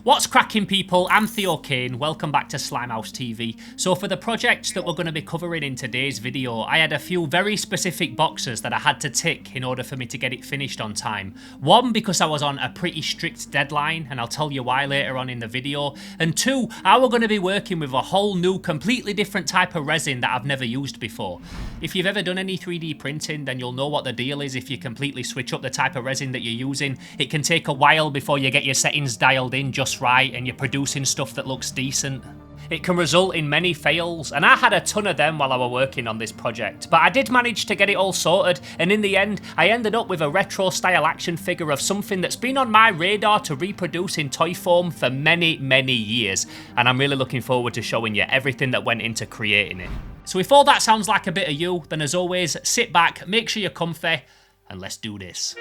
What's cracking, people? I'm Theo Kane, welcome back to Slimehouse TV. So for the projects that we're going to be covering in today's video, I had a few very specific boxes that I had to tick in order for me to get it finished on time. One, because I was on a pretty strict deadline, and I'll tell you why later on in the video. And two, I was going to be working with a whole new, completely different type of resin that I've never used before. If you've ever done any 3D printing, then you'll know what the deal is if you completely switch up the type of resin that you're using. It can take a while before you get your settings dialed in just right and you're producing stuff that looks decent. It can result in many fails, and I had a ton of them while I was working on this project, but I did manage to get it all sorted, and in the end I ended up with a retro style action figure of something that's been on my radar to reproduce in toy form for many years, and I'm really looking forward to showing you everything that went into creating it. So if all that sounds like a bit of you, then as always, sit back, make sure you're comfy, and let's do this.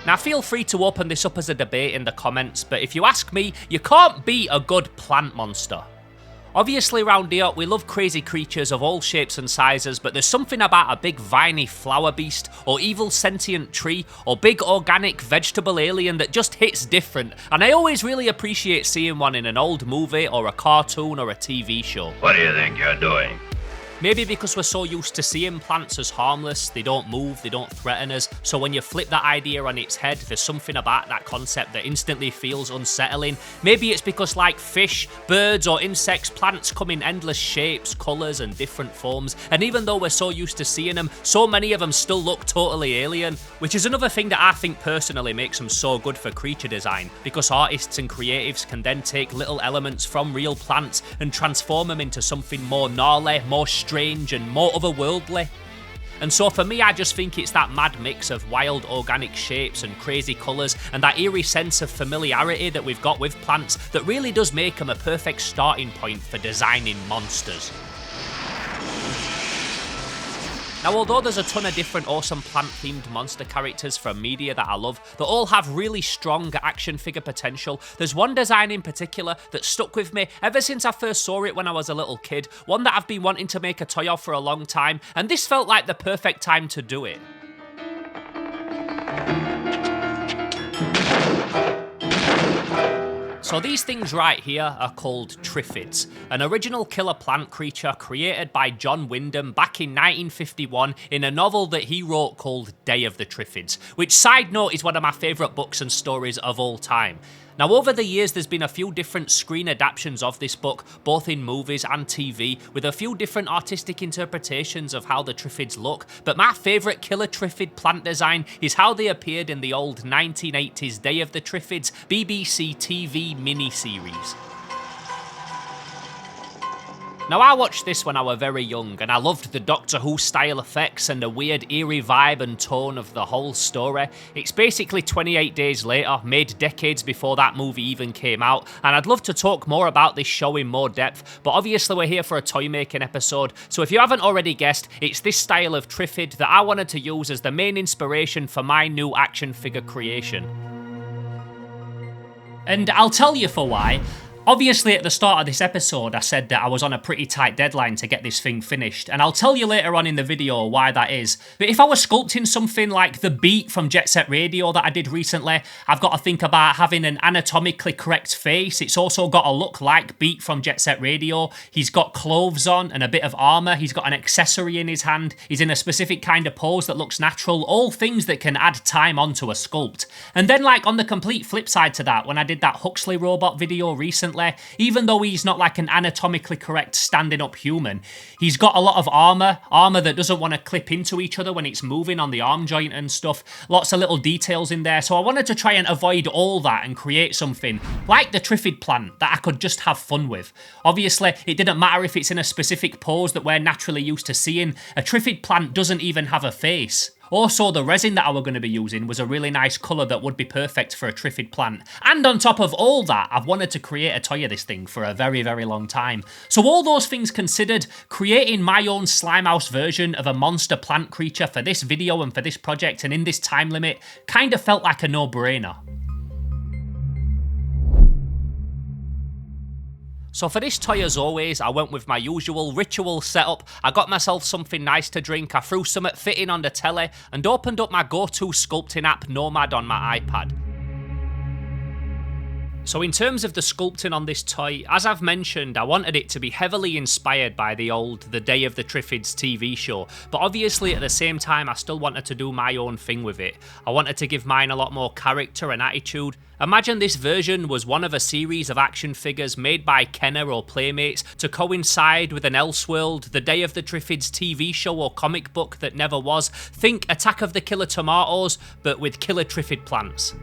Now feel free to open this up as a debate in the comments, but if you ask me, you can't beat a good plant monster. Obviously around here, we love crazy creatures of all shapes and sizes, but there's something about a big viney flower beast, or evil sentient tree, or big organic vegetable alien that just hits different, and I always really appreciate seeing one in an old movie, or a cartoon, or a TV show. What do you think you're doing? Maybe because we're so used to seeing plants as harmless, they don't move, they don't threaten us, so when you flip that idea on its head, there's something about that concept that instantly feels unsettling. Maybe it's because like fish, birds or insects, plants come in endless shapes, colours and different forms, and even though we're so used to seeing them, so many of them still look totally alien, which is another thing that I think personally makes them so good for creature design, because artists and creatives can then take little elements from real plants and transform them into something more gnarly, more strange and more otherworldly. And so for me, I just think it's that mad mix of wild organic shapes and crazy colours and that eerie sense of familiarity that we've got with plants that really does make them a perfect starting point for designing monsters. Now, although there's a ton of different awesome plant-themed monster characters from media that I love, that all have really strong action figure potential, there's one design in particular that stuck with me ever since I first saw it when I was a little kid, one that I've been wanting to make a toy of for a long time, and this felt like the perfect time to do it. So these things right here are called Triffids, an original killer plant creature created by John Wyndham back in 1951 in a novel that he wrote called Day of the Triffids, which, side note, is one of my favourite books and stories of all time. Now over the years there's been a few different screen adaptations of this book, both in movies and TV, with a few different artistic interpretations of how the Triffids look, but my favourite killer Triffid plant design is how they appeared in the old 1980s Day of the Triffids BBC TV miniseries. Now I watched this when I was very young and I loved the Doctor Who style effects and the weird eerie vibe and tone of the whole story. It's basically 28 days later, made decades before that movie even came out, and I'd love to talk more about this show in more depth, but obviously we're here for a toy making episode, so if you haven't already guessed, it's this style of Triffid that I wanted to use as the main inspiration for my new action figure creation. And I'll tell you for why. Obviously at the start of this episode I said that I was on a pretty tight deadline to get this thing finished, and I'll tell you later on in the video why that is. But if I was sculpting something like the Beat from Jet Set Radio that I did recently, I've got to think about having an anatomically correct face. It's also got to look like Beat from Jet Set Radio. He's got clothes on and a bit of armour, he's got an accessory in his hand, he's in a specific kind of pose that looks natural, all things that can add time onto a sculpt. And then like on the complete flip side to that, when I did that Huxley robot video recently, even though he's not like an anatomically correct standing up human, he's got a lot of armour that doesn't want to clip into each other when it's moving on the arm joint and stuff, lots of little details in there, so I wanted to try and avoid all that and create something like the Triffid plant that I could just have fun with. Obviously, it didn't matter if it's in a specific pose that we're naturally used to seeing, a Triffid plant doesn't even have a face. Also, the resin that I was going to be using was a really nice colour that would be perfect for a Triffid plant. And on top of all that, I've wanted to create a toy of this thing for a very long time. So all those things considered, creating my own Slimehouse version of a monster plant creature for this video and for this project and in this time limit kind of felt like a no-brainer. So for this toy, as always, I went with my usual ritual setup. I got myself something nice to drink, I threw some fitting on the telly, and opened up my go-to sculpting app, Nomad, on my iPad. So in terms of the sculpting on this toy, as I've mentioned, I wanted it to be heavily inspired by the Day of the Triffids TV show, but obviously at the same time I still wanted to do my own thing with it. I wanted to give mine a lot more character and attitude. Imagine this version was one of a series of action figures made by Kenner or Playmates to coincide with an Elseworld, the Day of the Triffids TV show or comic book that never was. Think Attack of the Killer Tomatoes, but with killer Triffid plants.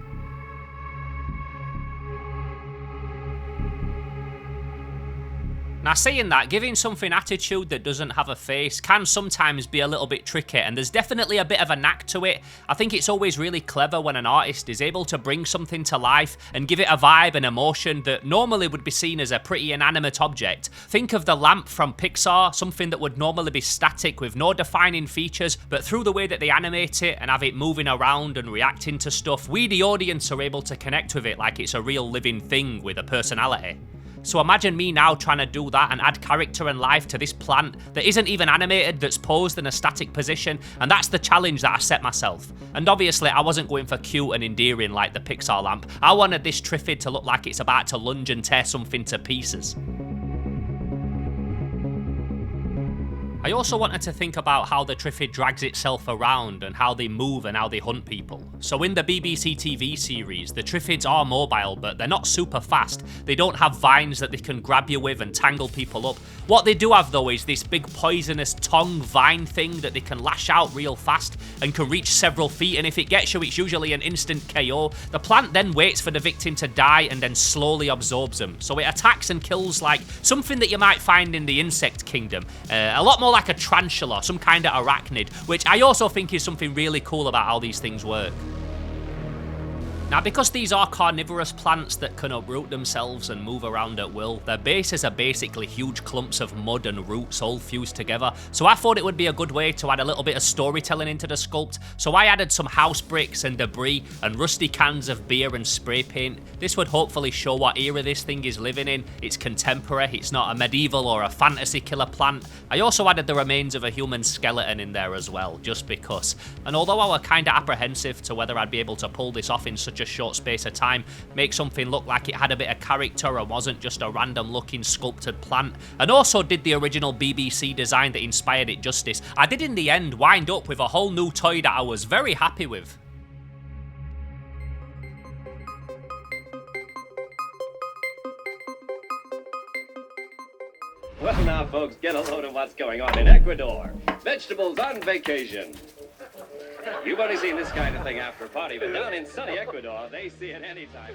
Now saying that, giving something attitude that doesn't have a face can sometimes be a little bit tricky, and there's definitely a bit of a knack to it. I think it's always really clever when an artist is able to bring something to life and give it a vibe and emotion that normally would be seen as a pretty inanimate object. Think of the lamp from Pixar, something that would normally be static with no defining features, but through the way that they animate it and have it moving around and reacting to stuff, we the audience are able to connect with it like it's a real living thing with a personality. So imagine me now trying to do that and add character and life to this plant that isn't even animated, that's posed in a static position, and that's the challenge that I set myself. And obviously I wasn't going for cute and endearing like the Pixar lamp. I wanted this Triffid to look like it's about to lunge and tear something to pieces. I also wanted to think about how the Triffid drags itself around and how they move and how they hunt people. So in the BBC TV series, the Triffids are mobile, but they're not super fast. They don't have vines that they can grab you with and tangle people up. What they do have though is this big poisonous tongue vine thing that they can lash out real fast and can reach several feet, and if it gets you, it's usually an instant KO. The plant then waits for the victim to die and then slowly absorbs them. So it attacks and kills like something that you might find in the insect kingdom. A lot more like a tarantula, some kind of arachnid, which I also think is something really cool about how these things work. Now, because these are carnivorous plants that can uproot themselves and move around at will, their bases are basically huge clumps of mud and roots all fused together, so I thought it would be a good way to add a little bit of storytelling into the sculpt, so I added some house bricks and debris and rusty cans of beer and spray paint. This would hopefully show what era this thing is living in. It's contemporary, it's not a medieval or a fantasy killer plant. I also added the remains of a human skeleton in there as well, just because. And although I was kinda apprehensive to whether I'd be able to pull this off in such a short space of time, make something look like it had a bit of character and wasn't just a random looking sculpted plant, and also did the original BBC design that inspired it justice, I did in the end wind up with a whole new toy that I was very happy with. Well now folks, get a load of what's going on in Ecuador. Vegetables on vacation. You've only seen this kind of thing after a party, but down in sunny Ecuador, they see it anytime.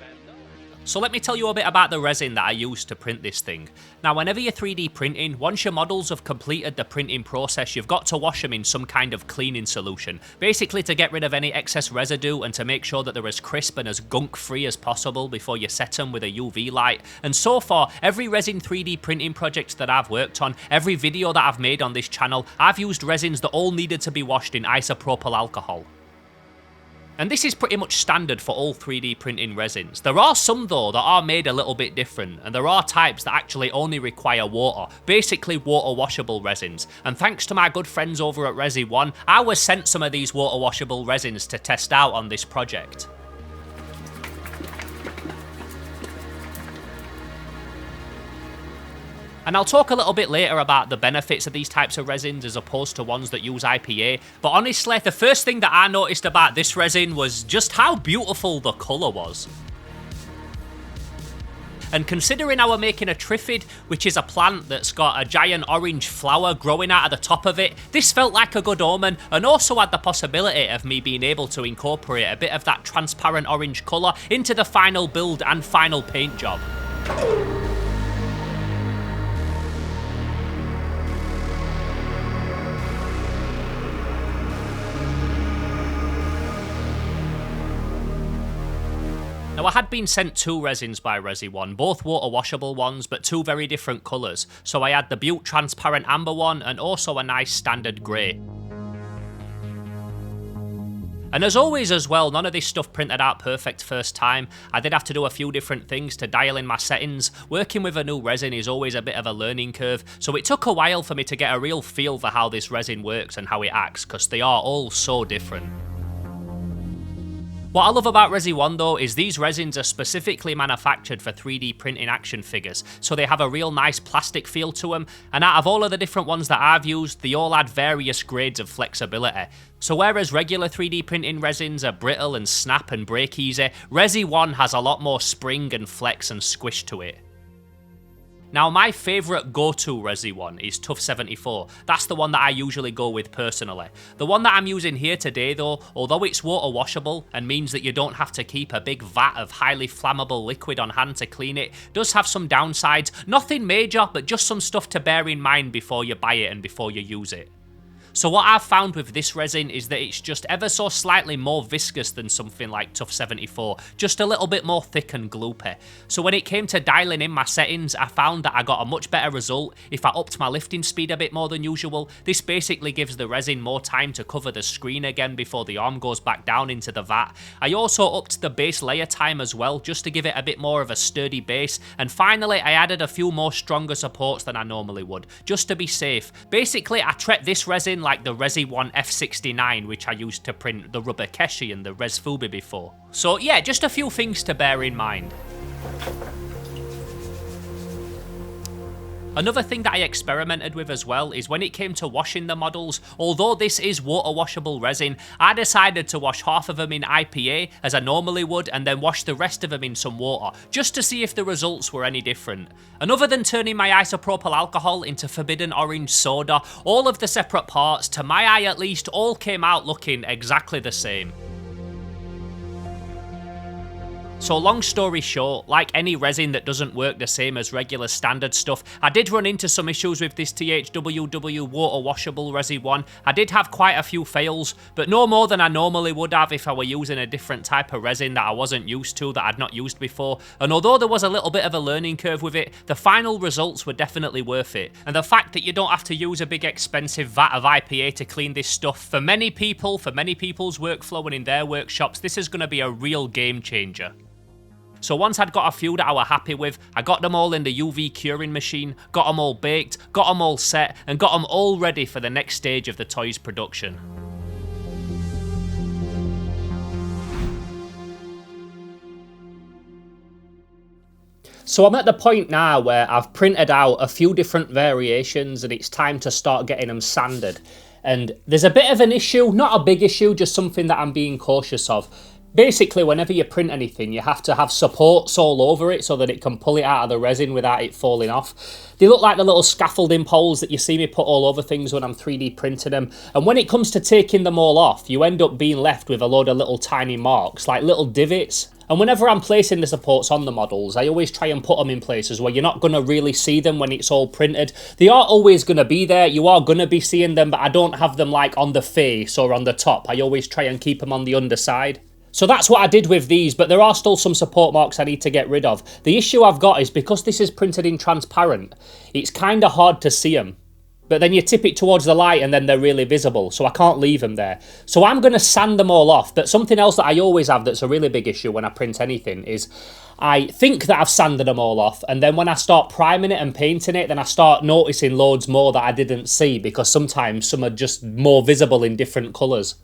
So let me tell you a bit about the resin that I used to print this thing. Now, whenever you're 3D printing, once your models have completed the printing process, you've got to wash them in some kind of cleaning solution, basically to get rid of any excess residue and to make sure that they're as crisp and as gunk-free as possible before you set them with a UV light. And so far, every resin 3D printing project that I've worked on, every video that I've made on this channel, I've used resins that all needed to be washed in isopropyl alcohol. And this is pretty much standard for all 3D printing resins. There are some though that are made a little bit different, and there are types that actually only require water, basically water washable resins. And thanks to my good friends over at ResiOne, I was sent some of these water washable resins to test out on this project. And I'll talk a little bit later about the benefits of these types of resins as opposed to ones that use IPA, but honestly, the first thing that I noticed about this resin was just how beautiful the colour was. And considering I were making a Triffid, which is a plant that's got a giant orange flower growing out of the top of it, this felt like a good omen, and also had the possibility of me being able to incorporate a bit of that transparent orange colour into the final build and final paint job. Now, I had been sent two resins by ResiOne, both water washable ones, but two very different colours. So I had the Butte transparent amber one and also a nice standard grey. And as always as well, none of this stuff printed out perfect first time. I did have to do a few different things to dial in my settings. Working with a new resin is always a bit of a learning curve, so it took a while for me to get a real feel for how this resin works and how it acts, because they are all so different. What I love about ResiOne though is these resins are specifically manufactured for 3D printing action figures, so they have a real nice plastic feel to them, and out of all of the different ones that I've used, they all add various grades of flexibility. So whereas regular 3D printing resins are brittle and snap and break easy, ResiOne has a lot more spring and flex and squish to it. Now my favourite go-to ResiOne is Tough 74, that's the one that I usually go with personally. The one that I'm using here today though, although it's water washable and means that you don't have to keep a big vat of highly flammable liquid on hand to clean it, does have some downsides, nothing major but just some stuff to bear in mind before you buy it and before you use it. So what I've found with this resin is that it's just ever so slightly more viscous than something like Tough 74, just a little bit more thick and gloopy. So when it came to dialing in my settings, I found that I got a much better result if I upped my lifting speed a bit more than usual. This basically gives the resin more time to cover the screen again before the arm goes back down into the vat. I also upped the base layer time as well, just to give it a bit more of a sturdy base, and finally I added a few more stronger supports than I normally would, just to be safe. Basically I treat this resin like the ResiOne F69, which I used to print the Rubber Keshi and the ResFubi before. So yeah, just a few things to bear in mind. Another thing that I experimented with as well is when it came to washing the models, although this is water washable resin, I decided to wash half of them in IPA as I normally would and then wash the rest of them in some water, just to see if the results were any different. And other than turning my isopropyl alcohol into forbidden orange soda, all of the separate parts, to my eye at least, all came out looking exactly the same. So long story short, like any resin that doesn't work the same as regular standard stuff, I did run into some issues with this THWW water washable ResiOne. I did have quite a few fails, but no more than I normally would have if I were using a different type of resin that I wasn't used to, that I'd not used before. And although there was a little bit of a learning curve with it, the final results were definitely worth it. And the fact that you don't have to use a big expensive vat of IPA to clean this stuff, for many people's workflow and in their workshops, this is going to be a real game changer. So once I'd got a few that I were happy with, I got them all in the UV curing machine, got them all baked, got them all set, and got them all ready for the next stage of the toy's production. So I'm at the point now where I've printed out a few different variations and it's time to start getting them sanded. And there's a bit of an issue, not a big issue, just something that I'm being cautious of. Basically, whenever you print anything, you have to have supports all over it so that it can pull it out of the resin without it falling off. They look like the little scaffolding poles that you see me put all over things when I'm 3D printing them. And when it comes to taking them all off, you end up being left with a load of little tiny marks, like little divots. And whenever I'm placing the supports on the models, I always try and put them in places where you're not going to really see them when it's all printed. They are always going to be there, you are going to be seeing them, but I don't have them like on the face or on the top. I always try and keep them on the underside. So that's what I did with these, but there are still some support marks I need to get rid of. The issue I've got is because this is printed in transparent, it's kind of hard to see them. But then you tip it towards the light and then they're really visible, so I can't leave them there. So I'm going to sand them all off, but something else that I always have that's a really big issue when I print anything is I think that I've sanded them all off, and then when I start priming it and painting it, then I start noticing loads more that I didn't see, because sometimes some are just more visible in different colours.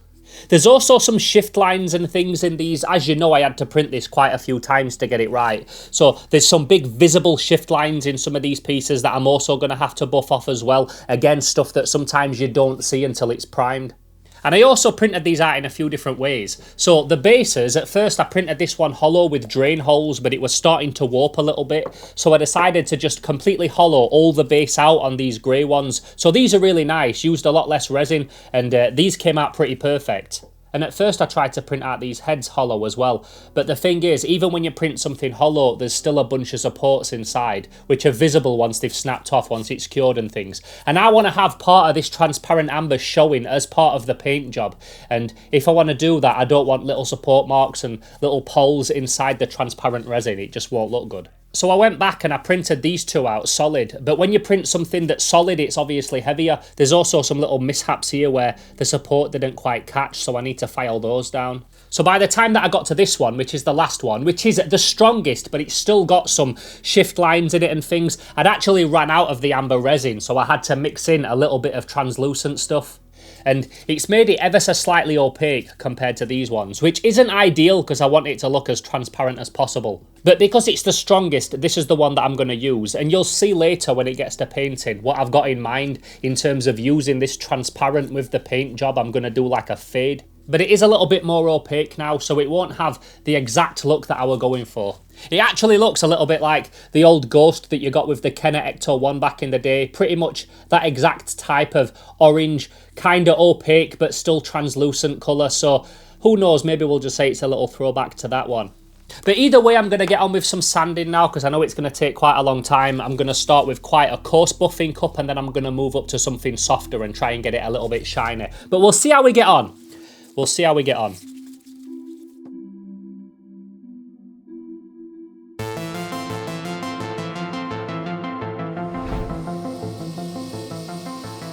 There's also some shift lines and things in these. As you know, I had to print this quite a few times to get it right. So there's some big visible shift lines in some of these pieces that I'm also going to have to buff off as well. Again, stuff that sometimes you don't see until it's primed. And I also printed these out in a few different ways. So the bases, at first I printed this one hollow with drain holes, but it was starting to warp a little bit. So I decided to just completely hollow all the base out on these grey ones. So these are really nice, used a lot less resin, and these came out pretty perfect. And at first I tried to print out these heads hollow as well, but the thing is, even when you print something hollow, there's still a bunch of supports inside, which are visible once they've snapped off, once it's cured and things. And I want to have part of this transparent amber showing as part of the paint job, and if I want to do that, I don't want little support marks and little poles inside the transparent resin. It just won't look good. So I went back and I printed these two out solid, but when you print something that's solid, it's obviously heavier. There's also some little mishaps here where the support didn't quite catch, so I need to file those down. So by the time that I got to this one, which is the last one, which is the strongest, but it's still got some shift lines in it and things, I'd actually ran out of the amber resin, so I had to mix in a little bit of translucent stuff. And it's made it ever so slightly opaque compared to these ones, which isn't ideal because I want it to look as transparent as possible. But because it's the strongest, this is the one that I'm going to use, and you'll see later when it gets to painting what I've got in mind in terms of using this transparent with the paint job. I'm going to do like a fade. But it is a little bit more opaque now, so it won't have the exact look that I were going for. It actually looks a little bit like the old Ghost that you got with the Kenner Ecto 1 back in the day. Pretty much that exact type of orange, kind of opaque but still translucent colour. So who knows, maybe we'll just say it's a little throwback to that one. But either way, I'm going to get on with some sanding now because I know it's going to take quite a long time. I'm going to start with quite a coarse buffing cup and then I'm going to move up to something softer and try and get it a little bit shiny. But we'll see how we get on. We'll see how we get on.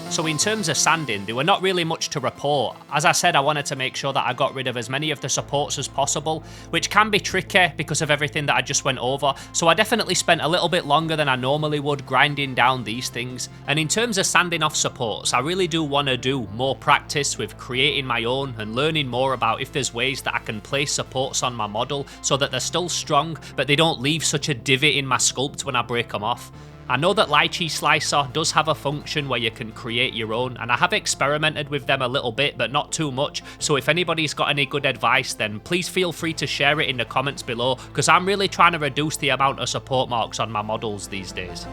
So in terms of sanding, there were not really much to report. As I said, I wanted to make sure that I got rid of as many of the supports as possible, which can be tricky because of everything that I just went over. So I definitely spent a little bit longer than I normally would grinding down these things. And in terms of sanding off supports, I really do want to do more practice with creating my own and learning more about if there's ways that I can place supports on my model so that they're still strong, but they don't leave such a divot in my sculpt when I break them off. I know that Lychee Slicer does have a function where you can create your own, and I have experimented with them a little bit, but not too much, so if anybody's got any good advice, then please feel free to share it in the comments below, because I'm really trying to reduce the amount of support marks on my models these days.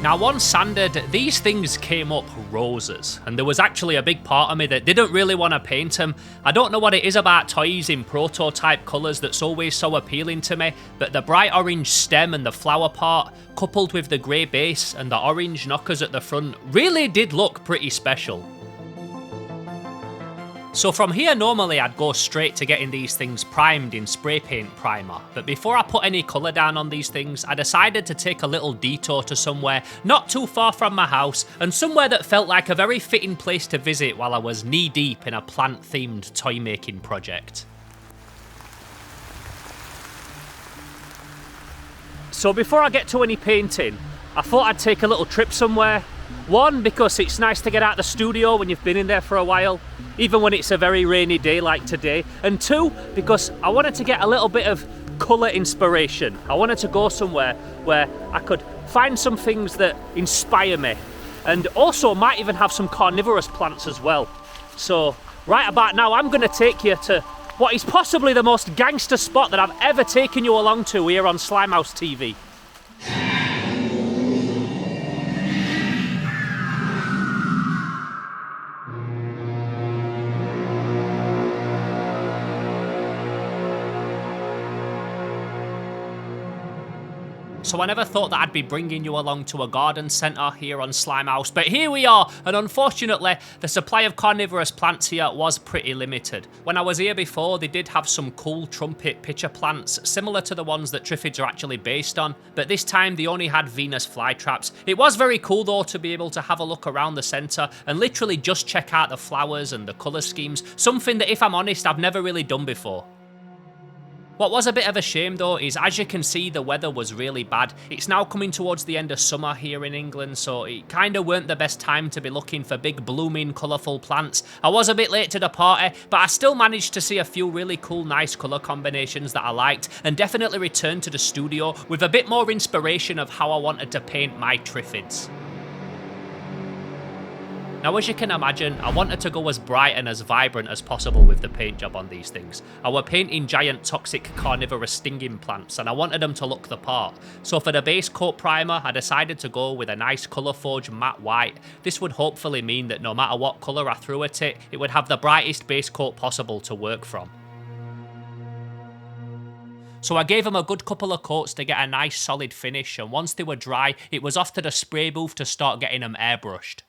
Now once sanded, these things came up roses, and there was actually a big part of me that didn't really want to paint them. I don't know what it is about toys in prototype colours that's always so appealing to me, but the bright orange stem and the flower part, coupled with the grey base and the orange knockers at the front, really did look pretty special. So from here, normally I'd go straight to getting these things primed in spray paint primer, but before I put any colour down on these things, I decided to take a little detour to somewhere not too far from my house, and somewhere that felt like a very fitting place to visit while I was knee deep in a plant-themed toy making project. So before I get to any painting, I thought I'd take a little trip somewhere. One, because it's nice to get out of the studio when you've been in there for a while, even when it's a very rainy day like today. And two, because I wanted to get a little bit of colour inspiration. I wanted to go somewhere where I could find some things that inspire me, and also might even have some carnivorous plants as well. So right about now, I'm going to take you to what is possibly the most gangster spot that I've ever taken you along to here on Slimehouse TV. So I never thought that I'd be bringing you along to a garden centre here on Slimehouse, but here we are, and unfortunately the supply of carnivorous plants here was pretty limited. When I was here before, they did have some cool trumpet pitcher plants, similar to the ones that Triffids are actually based on, but this time they only had Venus flytraps. It was very cool though to be able to have a look around the centre and literally just check out the flowers and the colour schemes, something that if I'm honest I've never really done before. What was a bit of a shame though is, as you can see, the weather was really bad. It's now coming towards the end of summer here in England, so it kinda weren't the best time to be looking for big blooming colourful plants. I was a bit late to the party, but I still managed to see a few really cool nice colour combinations that I liked, and definitely returned to the studio with a bit more inspiration of how I wanted to paint my Triffids. Now as you can imagine, I wanted to go as bright and as vibrant as possible with the paint job on these things. I were painting giant toxic carnivorous stinging plants and I wanted them to look the part. So for the base coat primer, I decided to go with a nice Colourforge matte white. This would hopefully mean that no matter what colour I threw at it, it would have the brightest base coat possible to work from. So I gave them a good couple of coats to get a nice solid finish, and once they were dry, it was off to the spray booth to start getting them airbrushed.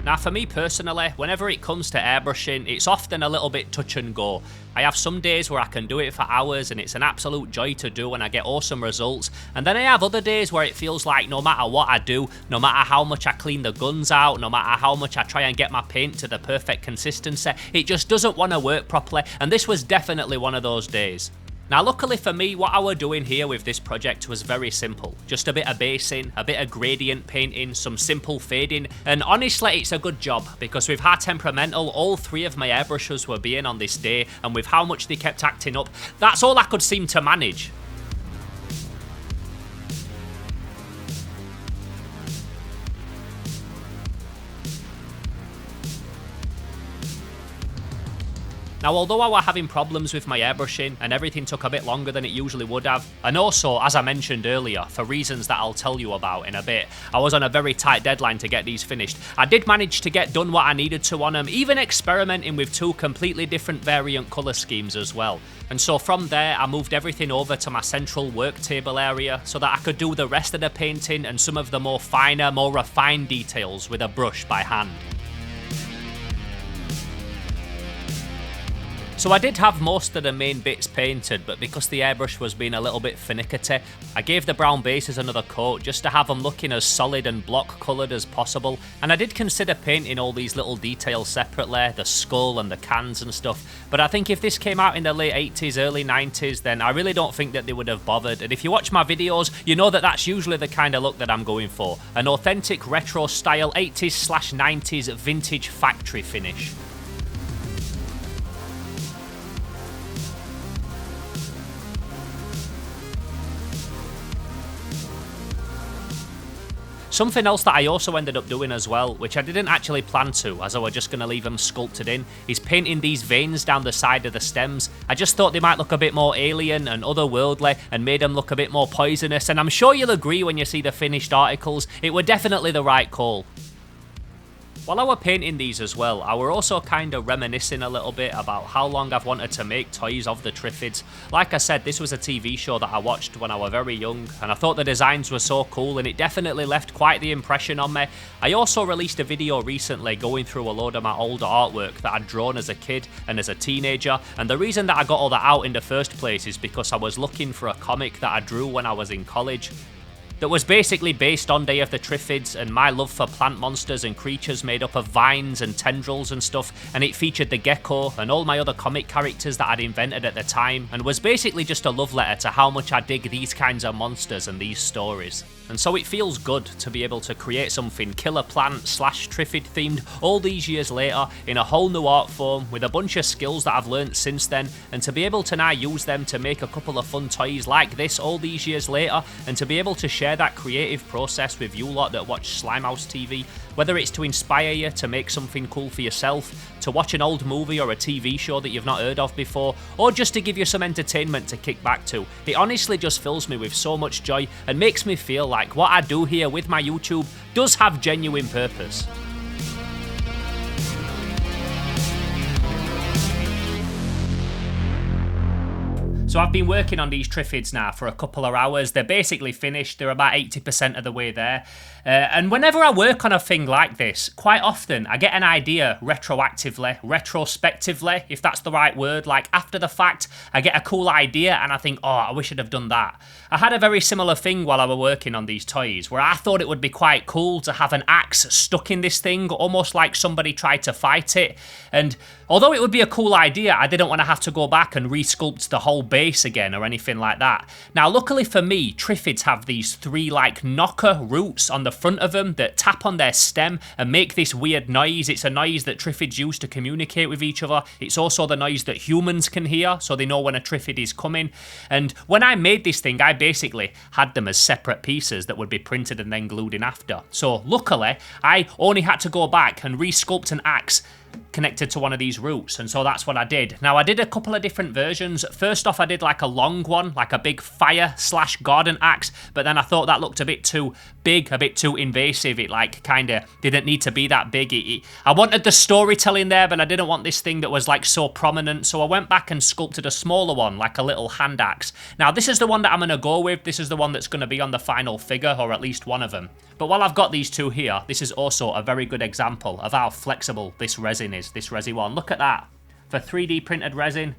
Now for me personally, whenever it comes to airbrushing, it's often a little bit touch and go. I have some days where I can do it for hours and it's an absolute joy to do and I get awesome results, and then I have other days where it feels like no matter what I do, no matter how much I clean the guns out, no matter how much I try and get my paint to the perfect consistency, it just doesn't want to work properly, and this was definitely one of those days. Now luckily for me, what I were doing here with this project was very simple. Just a bit of basing, a bit of gradient painting, some simple fading, and honestly it's a good job because with how temperamental all three of my airbrushes were being on this day and with how much they kept acting up, that's all I could seem to manage. Now although I were having problems with my airbrushing and everything took a bit longer than it usually would have, and also as I mentioned earlier, for reasons that I'll tell you about in a bit, I was on a very tight deadline to get these finished, I did manage to get done what I needed to on them, even experimenting with two completely different variant colour schemes as well. And so from there I moved everything over to my central work table area so that I could do the rest of the painting and some of the more finer, more refined details with a brush by hand. So I did have most of the main bits painted, but because the airbrush was being a little bit finicky, I gave the brown bases another coat just to have them looking as solid and block coloured as possible, and I did consider painting all these little details separately, the skull and the cans and stuff, but I think if this came out in the late 80s, early 90s, then I really don't think that they would have bothered, and if you watch my videos, you know that that's usually the kind of look that I'm going for, an authentic retro style 80s/90s vintage factory finish. Something else that I also ended up doing as well, which I didn't actually plan to, as I were just going to leave them sculpted in, is painting these veins down the side of the stems. I just thought they might look a bit more alien and otherworldly and made them look a bit more poisonous, and I'm sure you'll agree when you see the finished articles, it were definitely the right call. While I were painting these as well, I were also kind of reminiscing a little bit about how long I've wanted to make toys of the Triffids. Like I said, this was a TV show that I watched when I was very young, and I thought the designs were so cool and it definitely left quite the impression on me. I also released a video recently going through a load of my older artwork that I'd drawn as a kid and as a teenager, and the reason that I got all that out in the first place is because I was looking for a comic that I drew when I was in college that was basically based on Day of the Triffids and my love for plant monsters and creatures made up of vines and tendrils and stuff, and it featured the gecko and all my other comic characters that I'd invented at the time, and was basically just a love letter to how much I dig these kinds of monsters and these stories. And so it feels good to be able to create something killer plant / Triffid themed all these years later in a whole new art form with a bunch of skills that I've learnt since then, and to be able to now use them to make a couple of fun toys like this all these years later, and to be able to share that creative process with you lot that watch Slimehouse TV, whether it's to inspire you to make something cool for yourself, to watch an old movie or a TV show that you've not heard of before, or just to give you some entertainment to kick back to. It honestly just fills me with so much joy and makes me feel like what I do here with my YouTube does have genuine purpose. So I've been working on these Triffids now for a couple of hours. They're basically finished. They're about 80% of the way there. And whenever I work on a thing like this, quite often I get an idea retrospectively, if that's the right word, like after the fact, I get a cool idea and I think, oh, I wish I'd have done that. I had a very similar thing while I was working on these toys, where I thought it would be quite cool to have an axe stuck in this thing, almost like somebody tried to fight it. And although it would be a cool idea, I didn't want to have to go back and resculpt the whole base again or anything like that. Now, luckily for me, Triffids have these three like knocker roots on the front of them that tap on their stem and make this weird noise. It's a noise that Triffids use to communicate with each other. It's also the noise that humans can hear, so they know when a Triffid is coming. And when I made this thing, I basically had them as separate pieces that would be printed and then glued in after. So luckily, I only had to go back and resculpt an axe connected to one of these roots, and so that's what I did. Now, I did a couple of different versions. First off, I did like a long one, like a big fire/garden axe, but then I thought that looked a bit too big, a bit too invasive. It like kind of didn't need to be that big. I wanted the storytelling there, but I didn't want this thing that was like so prominent, so I went back and sculpted a smaller one, like a little hand axe. Now, this is the one that I'm going to go with. This is the one that's going to be on the final figure, or at least one of them. But while I've got these two here, this is also a very good example of how flexible this resin is, this ResiOne. Look at that. For 3D printed resin,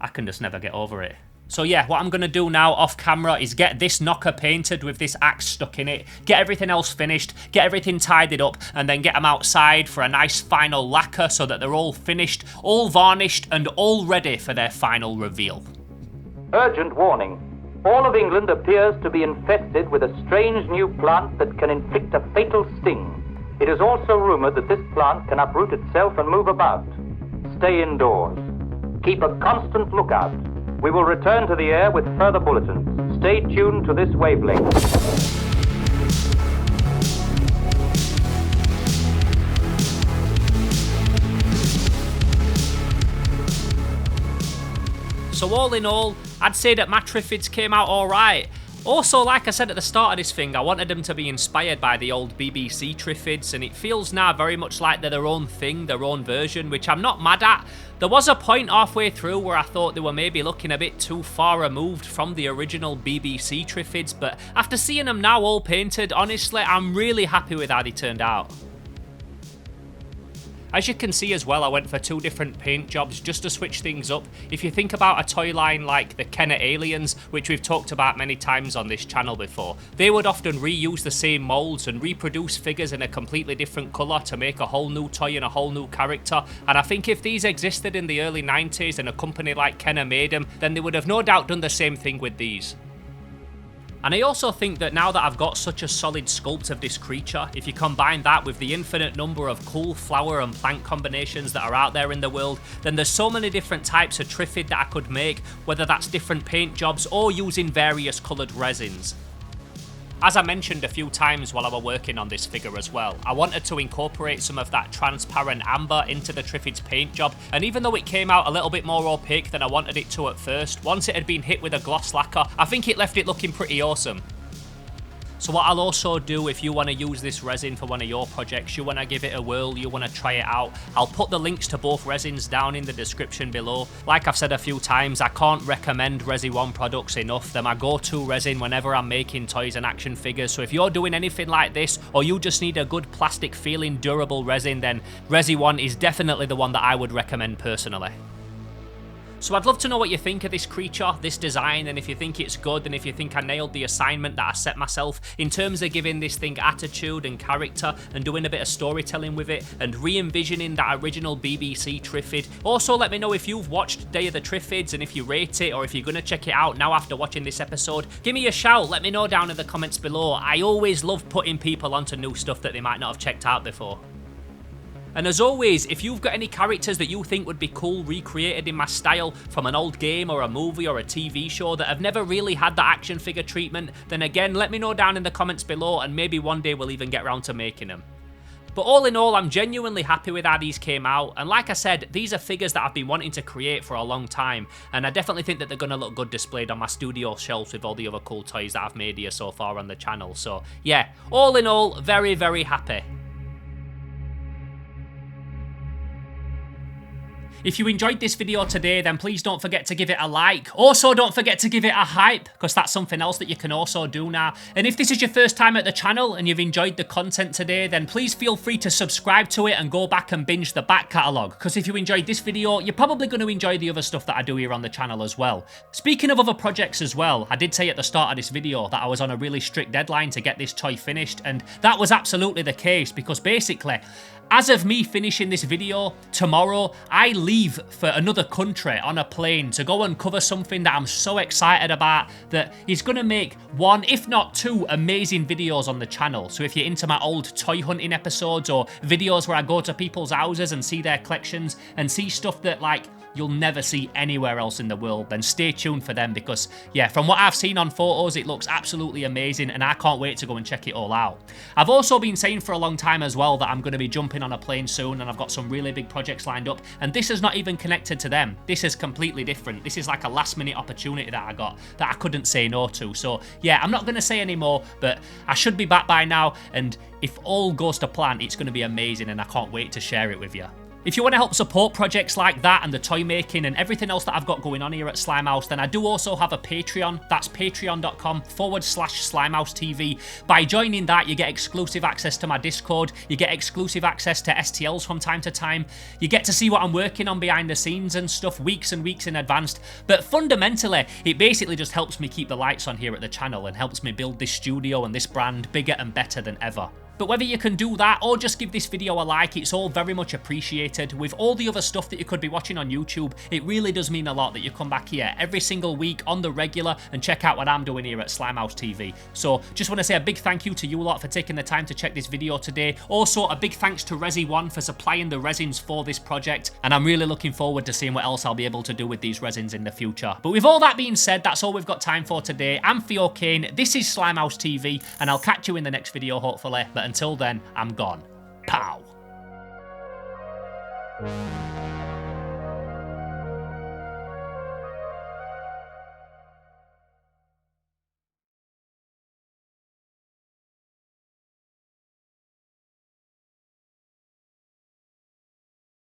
I can just never get over it. So yeah, what I'm going to do now off camera is get this knocker painted with this axe stuck in it, get everything else finished, get everything tidied up, and then get them outside for a nice final lacquer so that they're all finished, all varnished, and all ready for their final reveal. Urgent warning. All of England appears to be infested with a strange new plant that can inflict a fatal sting. It is also rumored that this plant can uproot itself and move about. Stay indoors. Keep a constant lookout. We will return to the air with further bulletins. Stay tuned to this wavelength. So all in all, I'd say that my Triffids came out alright. Also, like I said at the start of this thing, I wanted them to be inspired by the old BBC Triffids, and it feels now very much like they're their own thing, their own version, which I'm not mad at. There was a point halfway through where I thought they were maybe looking a bit too far removed from the original BBC Triffids, but after seeing them now all painted, honestly, I'm really happy with how they turned out. As you can see as well, I went for 2 different paint jobs just to switch things up. If you think about a toy line like the Kenner Aliens, which we've talked about many times on this channel before, they would often reuse the same molds and reproduce figures in a completely different colour to make a whole new toy and a whole new character. And I think if these existed in the early 90s and a company like Kenner made them, then they would have no doubt done the same thing with these. And I also think that now that I've got such a solid sculpt of this creature, if you combine that with the infinite number of cool flower and plant combinations that are out there in the world, then there's so many different types of Triffid that I could make, whether that's different paint jobs or using various coloured resins. As I mentioned a few times while I was working on this figure as well, I wanted to incorporate some of that transparent amber into the Triffid's paint job, and even though it came out a little bit more opaque than I wanted it to at first, once it had been hit with a gloss lacquer, I think it left it looking pretty awesome. So what I'll also do, if you want to use this resin for one of your projects, you want to give it a whirl, you want to try it out, I'll put the links to both resins down in the description below. Like I've said a few times, I can't recommend ResiOne products enough. They're my go-to resin whenever I'm making toys and action figures. So if you're doing anything like this, or you just need a good plastic feeling durable resin, then ResiOne is definitely the one that I would recommend personally. So I'd love to know what you think of this creature, this design, and if you think it's good, and if you think I nailed the assignment that I set myself in terms of giving this thing attitude and character and doing a bit of storytelling with it and re-envisioning that original BBC Triffid. Also, let me know if you've watched Day of the Triffids and if you rate it, or if you're going to check it out now after watching this episode. Give me a shout, let me know down in the comments below. I always love putting people onto new stuff that they might not have checked out before. And as always, if you've got any characters that you think would be cool recreated in my style from an old game or a movie or a TV show that have never really had the action figure treatment, then again, let me know down in the comments below, and maybe one day we'll even get around to making them. But all in all, I'm genuinely happy with how these came out, and like I said, these are figures that I've been wanting to create for a long time, and I definitely think that they're going to look good displayed on my studio shelves with all the other cool toys that I've made here so far on the channel. So yeah, all in all, very, very happy. If you enjoyed this video today, then please don't forget to give it a like. Also, don't forget to give it a hype, because that's something else that you can also do now. And if this is your first time at the channel and you've enjoyed the content today, then please feel free to subscribe to it and go back and binge the back catalogue, because if you enjoyed this video, you're probably going to enjoy the other stuff that I do here on the channel as well. Speaking of other projects as well, I did say at the start of this video that I was on a really strict deadline to get this toy finished, and that was absolutely the case, because basically, as of me finishing this video, tomorrow, I leave for another country on a plane to go and cover something that I'm so excited about that is going to make one, if not two, amazing videos on the channel. So if you're into my old toy hunting episodes or videos where I go to people's houses and see their collections and see stuff that, like, you'll never see anywhere else in the world, then stay tuned for them, because yeah, from what I've seen on photos, it looks absolutely amazing and I can't wait to go and check it all out. I've also been saying for a long time as well that I'm going to be jumping jumping on a plane soon, and I've got some really big projects lined up, and this is not even connected to them. This is completely different. This is like a last minute opportunity that I got that I couldn't say no to. So yeah, I'm not going to say any more, but I should be back by now, and if all goes to plan, it's going to be amazing, and I can't wait to share it with you. If you want to help support projects like that and the toy making and everything else that I've got going on here at Slimehouse, then I do also have a Patreon. That's patreon.com/SlimehouseTV. By joining that, you get exclusive access to my Discord, you get exclusive access to STLs from time to time, you get to see what I'm working on behind the scenes and stuff weeks and weeks in advance. But fundamentally, it basically just helps me keep the lights on here at the channel and helps me build this studio and this brand bigger and better than ever. But whether you can do that or just give this video a like, it's all very much appreciated. With all the other stuff that you could be watching on YouTube, it really does mean a lot that you come back here every single week on the regular and check out what I'm doing here at Slimehouse TV. So just want to say a big thank you to you lot for taking the time to check this video today. Also a big thanks to ResiOne for supplying the resins for this project, and I'm really looking forward to seeing what else I'll be able to do with these resins in the future. But with all that being said, that's all we've got time for today. I'm Theo Kane, this is Slimehouse TV, and I'll catch you in the next video hopefully. But until then, I'm gone. Pow!